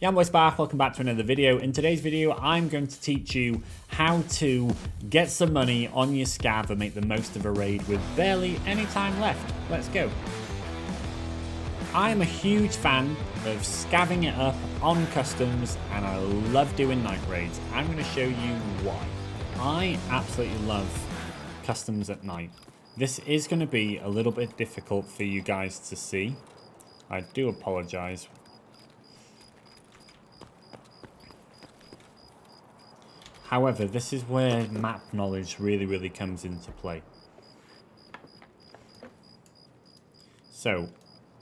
Yeah, boys, back. Welcome back to another video. In today's video, I'm going to teach you how to get some money on your scav and make the most of a raid with barely any time left. Let's go. I am a huge fan of scavving it up on customs, and I love doing night raids. I'm going to show you why. I absolutely love customs at night. This is going to be a little bit difficult for you guys to see. I do apologize. However, this is where map knowledge really comes into play. So,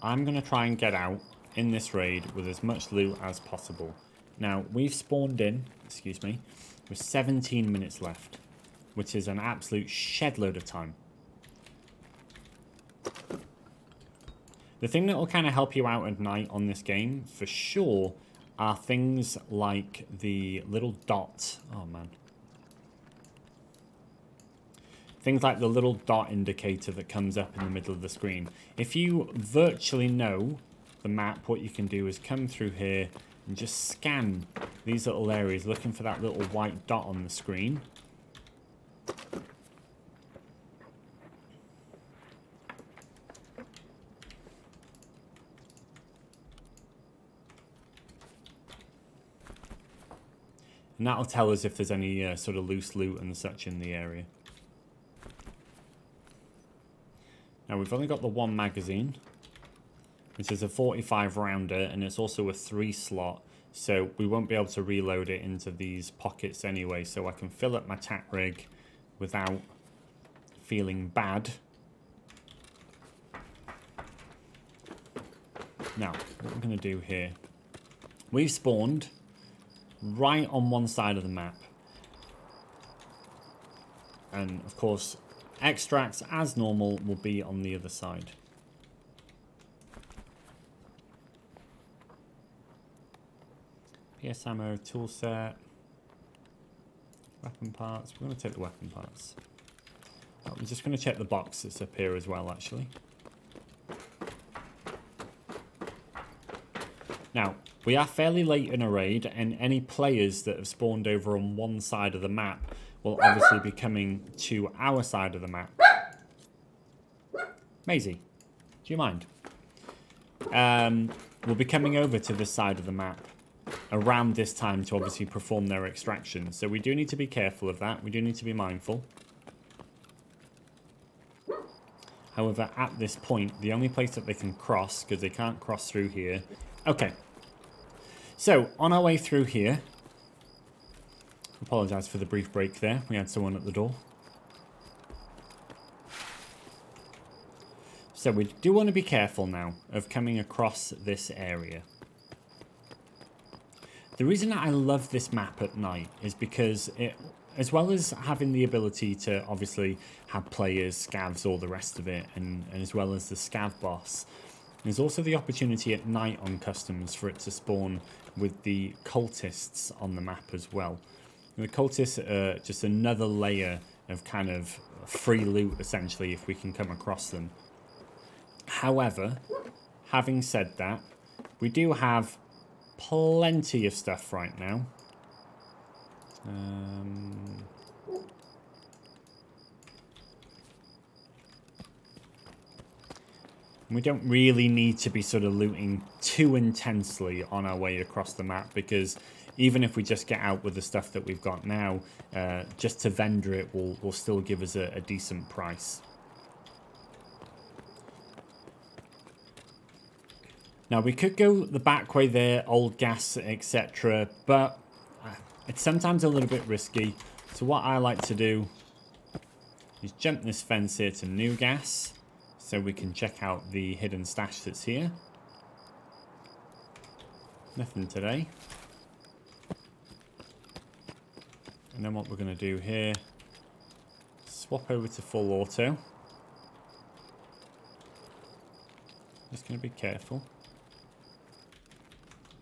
I'm going to try and get out in this raid with as much loot as possible. Now, we've spawned in, with 17 minutes left, which is an absolute shed load of time. The thing that will kind of help you out at night on this game, for sure, are things like the little dot. Oh, man. Things like the little dot indicator that comes up in the middle of the screen. If you virtually know the map, what you can do is come through here and just scan these little areas, looking for that little white dot on the screen. And that'll tell us if there's any sort of loose loot and such in the area. Now, we've only got the one magazine, which is a 45 rounder, and it's also a 3 slot, so we won't be able to reload it into these pockets anyway, so I can fill up my tack rig without feeling bad. Now, what I'm going to do here, we've spawned right on one side of the map, and of course extracts as normal will be on the other side. PS ammo, tool set, weapon parts. We're going to take the weapon parts. I'm just going to check the box that's up here as well, actually. Now, we are fairly late in a raid, and any players that have spawned over on one side of the map will obviously be coming to our side of the map. Maisie, do you mind? Will be coming over to this side of the map around this time to obviously perform their extraction. So we do need to be careful of that. We do need to be mindful. However, at this point, the only place that they can cross, because they can't cross through here. Okay. So, on our way through here, apologise for the brief break there. We had someone at the door. So we do want to be careful now of coming across this area. The reason that I love this map at night is because it, as well as having the ability to obviously have players, scavs, all the rest of it, and as well as the scav boss, there's also the opportunity at night on customs for it to spawn with the cultists on the map as well. And the cultists are just another layer of kind of free loot, essentially, if we can come across them. However, having said that, we do have plenty of stuff right now. We don't really need to be sort of looting too intensely on our way across the map, because even if we just get out with the stuff that we've got now, just to vendor it will still give us a decent price. Now, we could go the back way there, old gas, etc., but it's sometimes a little bit risky. So what I like to do is jump this fence here to new gas, so we can check out the hidden stash that's here. Nothing today. And then what we're going to do here, swap over to full auto. Just going to be careful.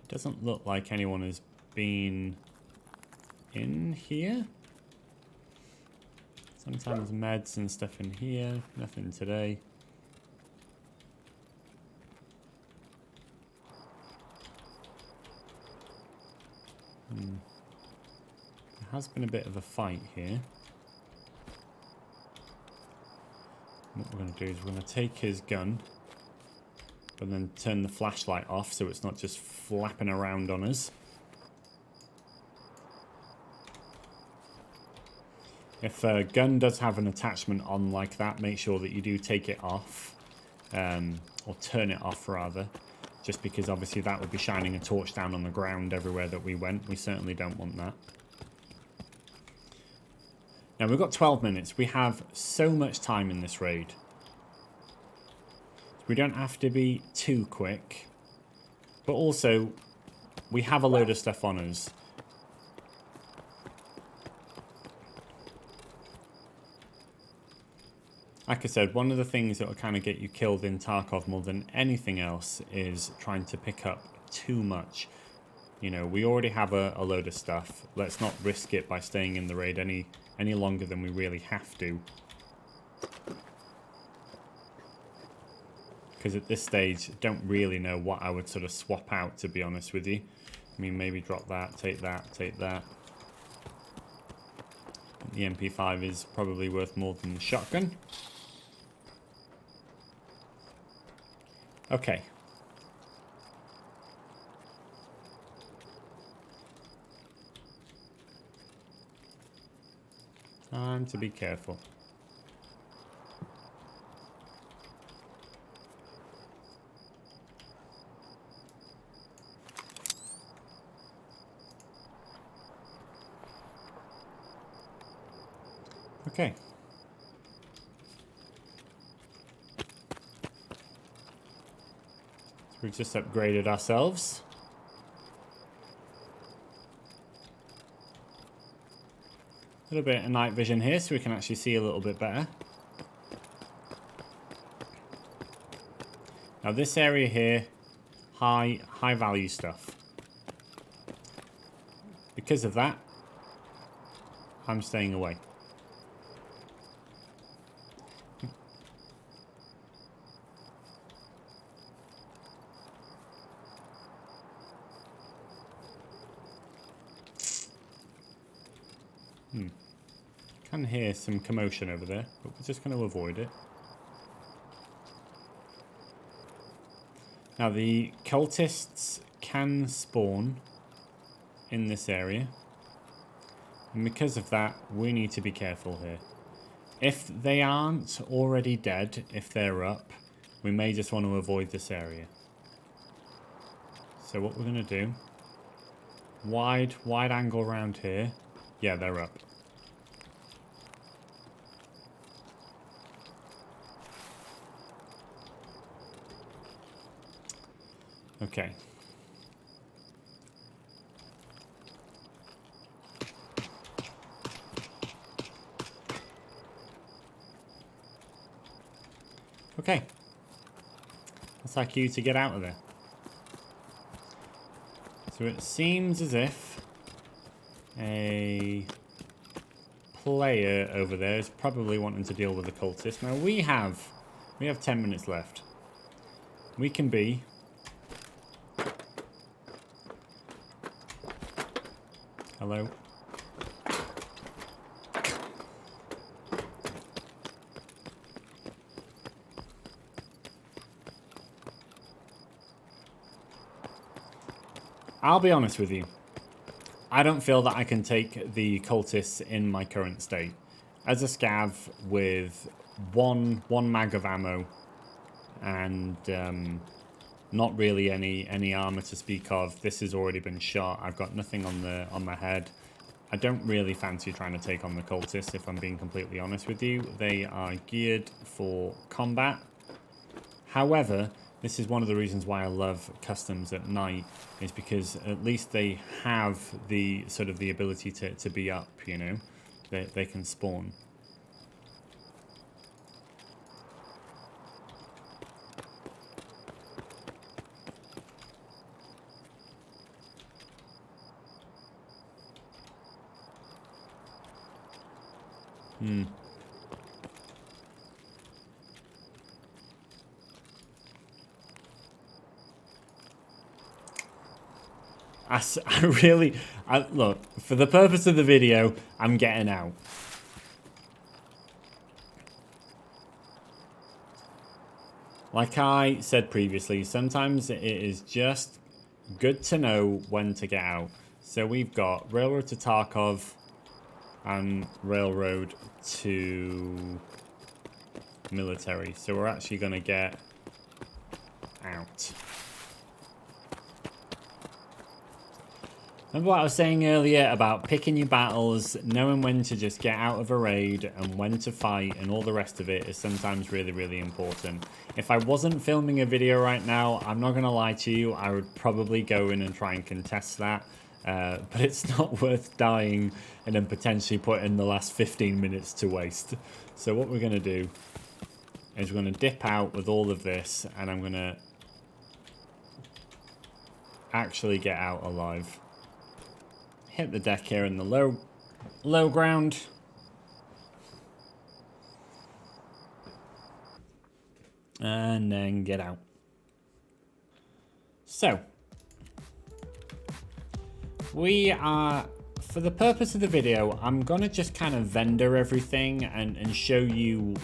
It doesn't look like anyone has been in here. Sometimes meds and stuff in here. Nothing today. There has been a bit of a fight here. What we're going to do is we're going to take his gun, but then turn the flashlight off so it's not just flapping around on us. If a gun does have an attachment on like that, make sure that you do take it off, or turn it off rather, just because obviously that would be shining a torch down on the ground everywhere that we went. We certainly don't want that. Now we've got 12 minutes. We have so much time in this raid. We don't have to be too quick, but also we have a load of stuff on us. Like I said, one of the things that will kind of get you killed in Tarkov more than anything else is trying to pick up too much. You know, we already have a load of stuff. Let's not risk it by staying in the raid any longer than we really have to. Because at this stage, don't really know what I would sort of swap out, to be honest with you. I mean, maybe drop that, take that, take that. The MP5 is probably worth more than the shotgun. Okay. Time to be careful. Okay. So we've just upgraded ourselves. A little bit of night vision here so we can actually see a little bit better. Now this area here, high value stuff. Because of that, I'm staying away. Can hear some commotion over there, but we're just going to avoid it. Now the cultists can spawn in this area, and because of that we need to be careful here. If they aren't already dead, if they're up, we may just want to avoid this area. So what we're going to do, wide angle around here. Yeah, they're up. Okay. Okay. That's our cue to get out of there. So it seems as if a player over there is probably wanting to deal with the cultist. Now we have 10 minutes left. We can be hello. I'll be honest with you. I don't feel that I can take the cultists in my current state. As a scav with one mag of ammo and not really any armor to speak of. This has already been shot. I've got nothing on my head. I don't really fancy trying to take on the cultists, if I'm being completely honest with you. They are geared for combat. However, this is one of the reasons why I love customs at night, is because at least they have the sort of the ability to be up, you know. They can spawn. Look, for the purpose of the video, I'm getting out. Like I said previously, sometimes it is just good to know when to get out. So we've got railroad to Tarkov and railroad to military. So we're actually going to get out. Remember what I was saying earlier about picking your battles, knowing when to just get out of a raid and when to fight and all the rest of it is sometimes really, really important. If I wasn't filming a video right now, I'm not going to lie to you, I would probably go in and try and contest that. But it's not worth dying and then potentially putting the last 15 minutes to waste. So what we're going to do is we're going to dip out with all of this and I'm going to actually get out alive. Hit the deck here in the low ground. And then get out. So, we are, for the purpose of the video, I'm going to just kind of vendor everything and show you,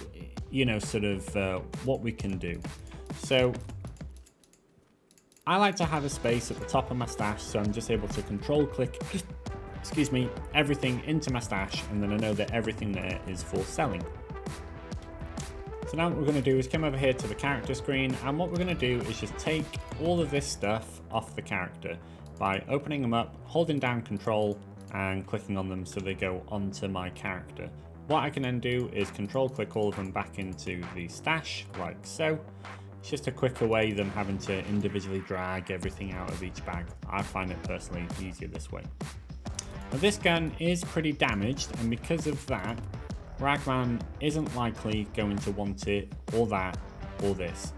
you know, sort of what we can do. So, I like to have a space at the top of my stash, so I'm just able to control click, excuse me, everything into my stash, and then I know that everything there is for selling. So now what we're going to do is come over here to the character screen, and what we're going to do is just take all of this stuff off the character by opening them up, holding down control and clicking on them so they go onto my character. What I can then do is control click all of them back into the stash like so. It's just a quicker way than having to individually drag everything out of each bag. I find it personally easier this way. Now this gun is pretty damaged, and because of that, Ragman isn't likely going to want it, or that, or this.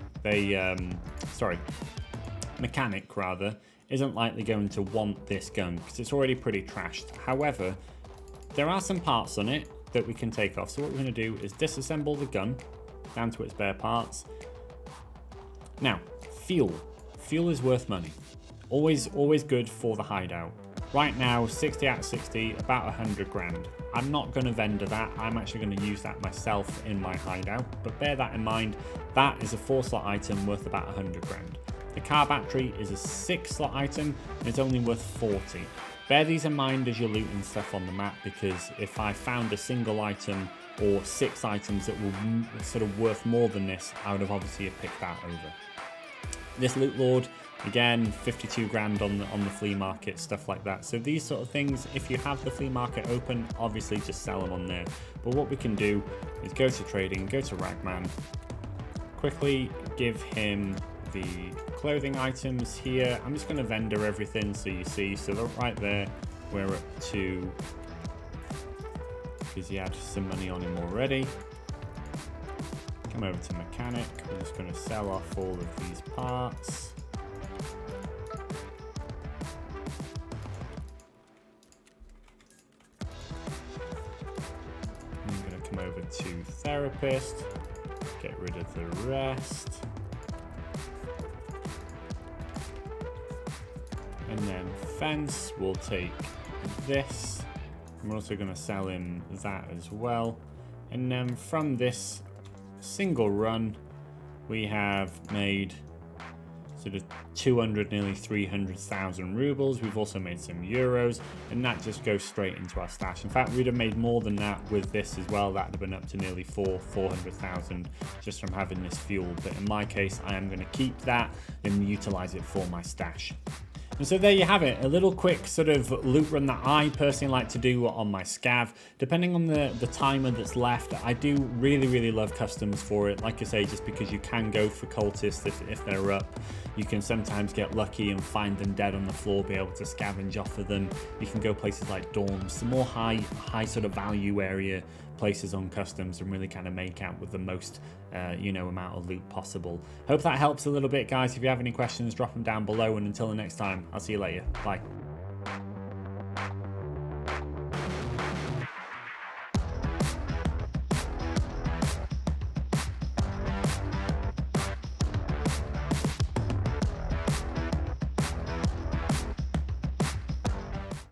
Mechanic rather, isn't likely going to want this gun because it's already pretty trashed. However, there are some parts on it that we can take off. So what we're going to do is disassemble the gun down to its bare parts. Now, fuel. Fuel is worth money. Always good for the hideout. Right now, 60 out of 60, about 100 grand. I'm not going to vendor that. I'm actually going to use that myself in my hideout. But bear that in mind, that is a 4-slot item worth about 100 grand. The car battery is a 6-slot item and it's only worth 40. Bear these in mind as you're looting stuff on the map, because if I found a single item or 6 items that were sort of worth more than this, I would have obviously picked that over. This loot lord, again, 52 grand on the flea market, stuff like that. So these sort of things, if you have the flea market open, obviously just sell them on there. But what we can do is go to trading, go to Ragman, quickly give him the clothing items here. I'm just going to vendor everything so you see. So right there, we're up to, because he had some money on him already. Come over to mechanic. I'm just going to sell off all of these parts. I'm going to come over to therapist, get rid of the rest. And then fence, we'll take this. I'm also going to sell him that as well. And then from this single run, we have made sort of 200, nearly 300,000 rubles. We've also made some euros, and that just goes straight into our stash. In fact, we'd have made more than that with this as well. That would have been up to nearly 400,000 just from having this fuel. But in my case, I am going to keep that and utilize it for my stash. And so there you have it, a little quick sort of loot run that I personally like to do on my scav. Depending on the timer that's left, I do really love customs for it. Like I say, just because you can go for cultists if they're up. You can sometimes get lucky and find them dead on the floor, be able to scavenge off of them. You can go places like dorms, the more high sort of value area places on customs, and really kind of make out with the most amount of loot possible. Hope that helps a little bit, guys. If you have any questions, drop them down below, and until the next time, I'll see you later. Bye.